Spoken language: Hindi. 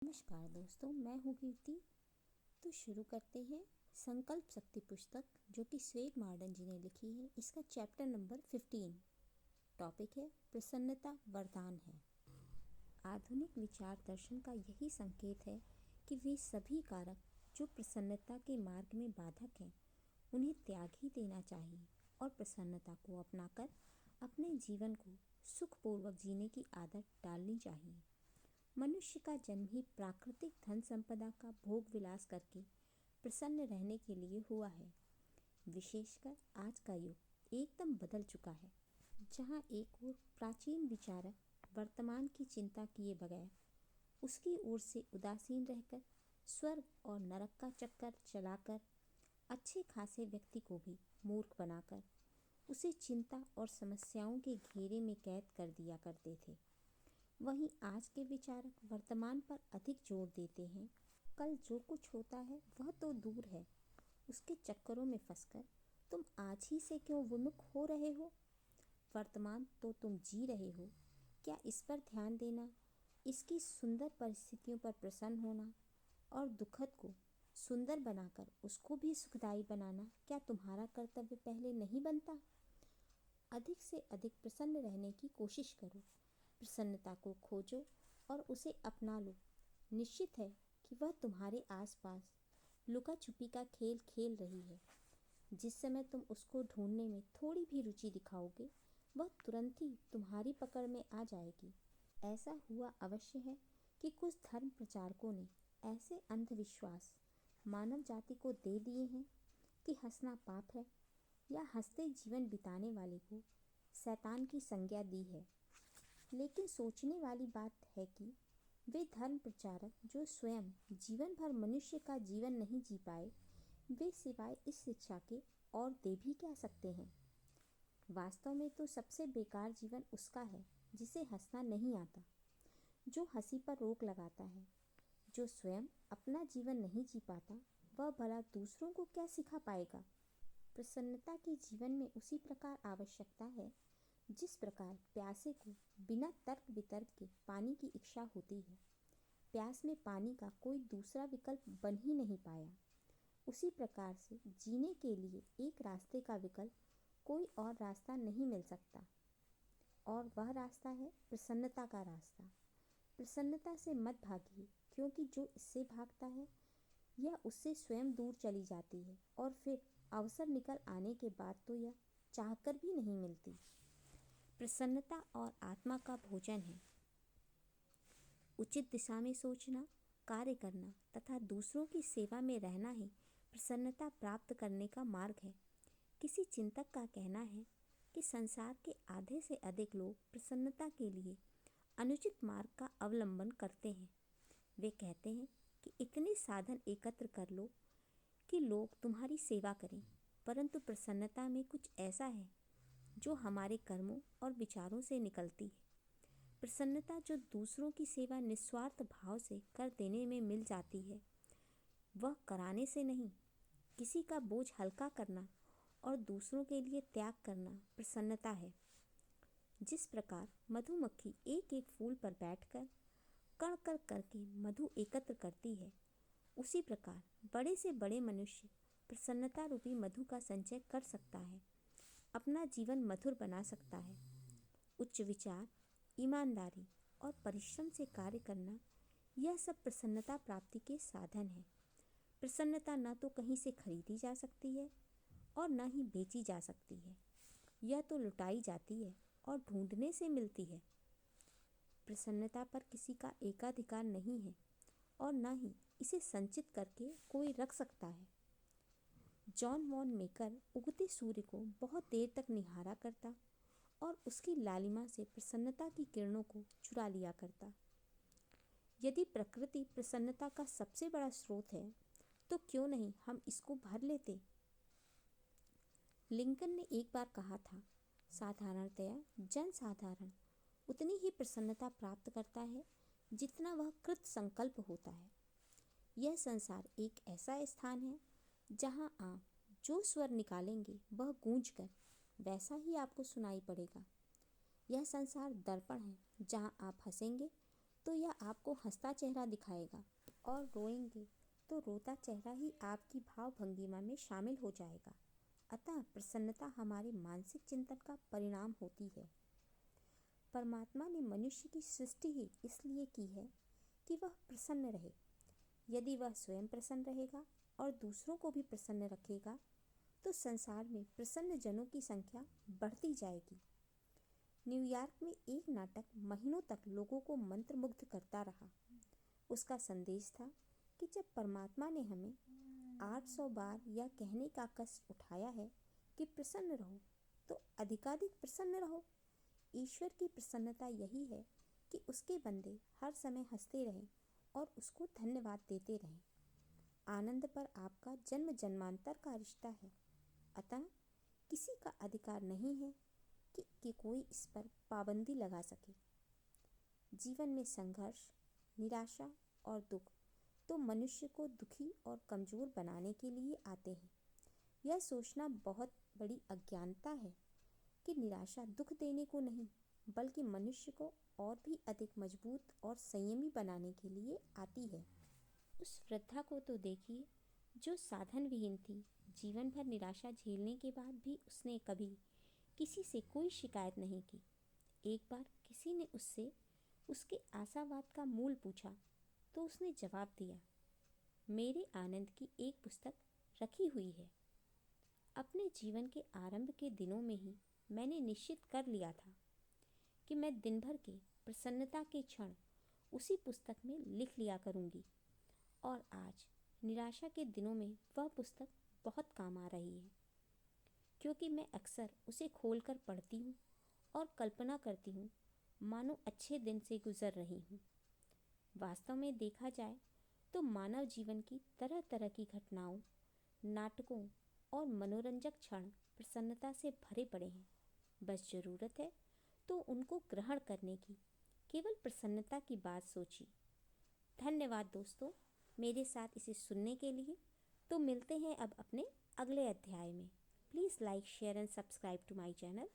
नमस्कार दोस्तों, मैं हूँ कीर्ति। तो शुरू करते हैं संकल्प शक्ति पुस्तक, जो कि स्वेट मार्डन जी ने लिखी है। इसका चैप्टर नंबर 15 टॉपिक है प्रसन्नता वरदान है। आधुनिक विचार दर्शन का यही संकेत है कि वे सभी कारक जो प्रसन्नता के मार्ग में बाधक हैं उन्हें त्याग ही देना चाहिए और प्रसन्नता को अपनाकर अपने जीवन को सुखपूर्वक जीने की आदत डालनी चाहिए। मनुष्य का जन्म ही प्राकृतिक धन संपदा का भोग विलास करके प्रसन्न रहने के लिए हुआ है। विशेषकर आज का युग एकदम बदल चुका है, जहाँ एक ओर प्राचीन विचारक वर्तमान की चिंता किए बगैर उसकी ओर से उदासीन रहकर स्वर्ग और नरक का चक्कर चलाकर अच्छे खासे व्यक्ति को भी मूर्ख बनाकर उसे चिंता और समस्याओं के घेरे में कैद कर दिया करते थे, वहीं आज के विचारक वर्तमान पर अधिक जोर देते हैं। कल जो कुछ होता है वह तो दूर है, उसके चक्करों में फंसकर तुम आज ही से क्यों विमुख हो रहे हो? वर्तमान तो तुम जी रहे हो, क्या इस पर ध्यान देना, इसकी सुंदर परिस्थितियों पर प्रसन्न होना और दुखद को सुंदर बनाकर उसको भी सुखदायी बनाना क्या तुम्हारा कर्तव्य पहले नहीं बनता? अधिक से अधिक प्रसन्न रहने की कोशिश करो, प्रसन्नता को खोजो और उसे अपना लो। निश्चित है कि वह तुम्हारे आसपास लुका छुपी का खेल खेल रही है। जिस समय तुम उसको ढूंढने में थोड़ी भी रुचि दिखाओगे, वह तुरंत ही तुम्हारी पकड़ में आ जाएगी। ऐसा हुआ अवश्य है कि कुछ धर्म प्रचारकों ने ऐसे अंधविश्वास मानव जाति को दे दिए हैं कि हंसना पाप है, या हंसते जीवन बिताने वाले को शैतान की संज्ञा दी है। लेकिन सोचने वाली बात है कि वे धर्म प्रचारक जो स्वयं जीवन भर मनुष्य का जीवन नहीं जी पाए, वे सिवाय इस शिक्षा के और दे भी क्या सकते हैं? वास्तव में तो सबसे बेकार जीवन उसका है जिसे हंसना नहीं आता, जो हंसी पर रोक लगाता है। जो स्वयं अपना जीवन नहीं जी पाता, वह भला दूसरों को क्या सिखा पाएगा? प्रसन्नता की जीवन में उसी प्रकार आवश्यकता है जिस प्रकार प्यासे को बिना तर्क वितर्क के पानी की इच्छा होती है। प्यास में पानी का कोई दूसरा विकल्प बन ही नहीं पाया। उसी प्रकार से जीने के लिए एक रास्ते का विकल्प कोई और रास्ता नहीं मिल सकता, और वह रास्ता है प्रसन्नता का रास्ता। प्रसन्नता से मत भागिए, क्योंकि जो इससे भागता है यह उससे स्वयं दूर चली जाती है, और फिर अवसर निकल आने के बाद तो यह चाहकर भी नहीं मिलती। प्रसन्नता और आत्मा का भोजन है। उचित दिशा में सोचना, कार्य करना तथा दूसरों की सेवा में रहना ही प्रसन्नता प्राप्त करने का मार्ग है। किसी चिंतक का कहना है कि संसार के आधे से अधिक लोग प्रसन्नता के लिए अनुचित मार्ग का अवलंबन करते हैं। वे कहते हैं कि इतने साधन एकत्र कर लो कि लोग तुम्हारी सेवा करें, परंतु प्रसन्नता में कुछ ऐसा है जो हमारे कर्मों और विचारों से निकलती है। प्रसन्नता जो दूसरों की सेवा निस्वार्थ भाव से कर देने में मिल जाती है, वह कराने से नहीं, किसी का बोझ हल्का करना और दूसरों के लिए त्याग करना प्रसन्नता है। जिस प्रकार मधुमक्खी एक एक फूल पर बैठकर कण कण करके मधु एकत्र करती है, उसी प्रकार बड़े से बड़े मनुष्य प्रसन्नता रूपी मधु का संचय कर सकता है, अपना जीवन मधुर बना सकता है। उच्च विचार, ईमानदारी और परिश्रम से कार्य करना, यह सब प्रसन्नता प्राप्ति के साधन हैं। प्रसन्नता न तो कहीं से खरीदी जा सकती है और न ही बेची जा सकती है। यह तो लुटाई जाती है और ढूंढने से मिलती है। प्रसन्नता पर किसी का एकाधिकार नहीं है और न ही इसे संचित करके कोई रख सकता है। जॉन वॉन मेकर उगते सूर्य को बहुत देर तक निहारा करता और उसकी लालिमा से प्रसन्नता की किरणों को चुरा लिया करता। यदि प्रकृति प्रसन्नता का सबसे बड़ा स्रोत है, तो क्यों नहीं हम इसको भर लेते? लिंकन ने एक बार कहा था, साधारणतया जनसाधारण उतनी ही प्रसन्नता प्राप्त करता है जितना वह कृत संकल्प होता है। यह संसार एक ऐसा स्थान है जहाँ आप जो स्वर निकालेंगे वह गूंजकर वैसा ही आपको सुनाई पड़ेगा। यह संसार दर्पण है, जहाँ आप हंसेंगे तो तो यह आपको हंसता चेहरा दिखाएगा और रोएंगे तो रोता चेहरा ही आपकी भाव भंगिमा में शामिल हो जाएगा। अतः प्रसन्नता हमारे मानसिक चिंतन का परिणाम होती है। परमात्मा ने मनुष्य की सृष्टि ही इसलिए की है कि वह प्रसन्न रहे। यदि वह स्वयं प्रसन्न रहेगा और दूसरों को भी प्रसन्न रखेगा तो संसार में प्रसन्न जनों की संख्या बढ़ती जाएगी। न्यूयॉर्क में एक नाटक महीनों तक लोगों को मंत्रमुग्ध करता रहा। उसका संदेश था कि जब परमात्मा ने हमें 800 बार यह कहने का कष्ट उठाया है कि प्रसन्न रहो, तो अधिकाधिक प्रसन्न रहो। ईश्वर की प्रसन्नता यही है कि उसके बंदे हर समय हंसते रहें और उसको धन्यवाद देते रहें। आनंद पर आपका जन्म जन्मांतर का रिश्ता है। अतः किसी का अधिकार नहीं है कि कोई इस पर पाबंदी लगा सके। जीवन में संघर्ष, निराशा और दुख तो मनुष्य को दुखी और कमज़ोर बनाने के लिए आते हैं। यह सोचना बहुत बड़ी अज्ञानता है कि निराशा दुख देने को नहीं, बल्कि मनुष्य को और भी अधिक मजबूत और संयमी बनाने के लिए आती है। उस वृद्धा को तो देखिए जो साधन विहीन थी। जीवन भर निराशा झेलने के बाद भी उसने कभी किसी से कोई शिकायत नहीं की। एक बार किसी ने उससे उसके आशावाद का मूल पूछा तो उसने जवाब दिया, मेरे आनंद की एक पुस्तक रखी हुई है। अपने जीवन के आरंभ के दिनों में ही मैंने निश्चित कर लिया था कि मैं दिन भर के प्रसन्नता के क्षण उसी पुस्तक में लिख लिया करूँगी। और आज निराशा के दिनों में वह पुस्तक बहुत काम आ रही है, क्योंकि मैं अक्सर उसे खोलकर पढ़ती हूँ और कल्पना करती हूँ मानो अच्छे दिन से गुजर रही हूँ। वास्तव में देखा जाए तो मानव जीवन की तरह तरह की घटनाओं, नाटकों और मनोरंजक क्षण प्रसन्नता से भरे पड़े हैं। बस ज़रूरत है तो उनको ग्रहण करने की। केवल प्रसन्नता की बात सोचिए। धन्यवाद दोस्तों मेरे साथ इसे सुनने के लिए। तो मिलते हैं अब अपने अगले अध्याय में। Please like, share and subscribe to my channel.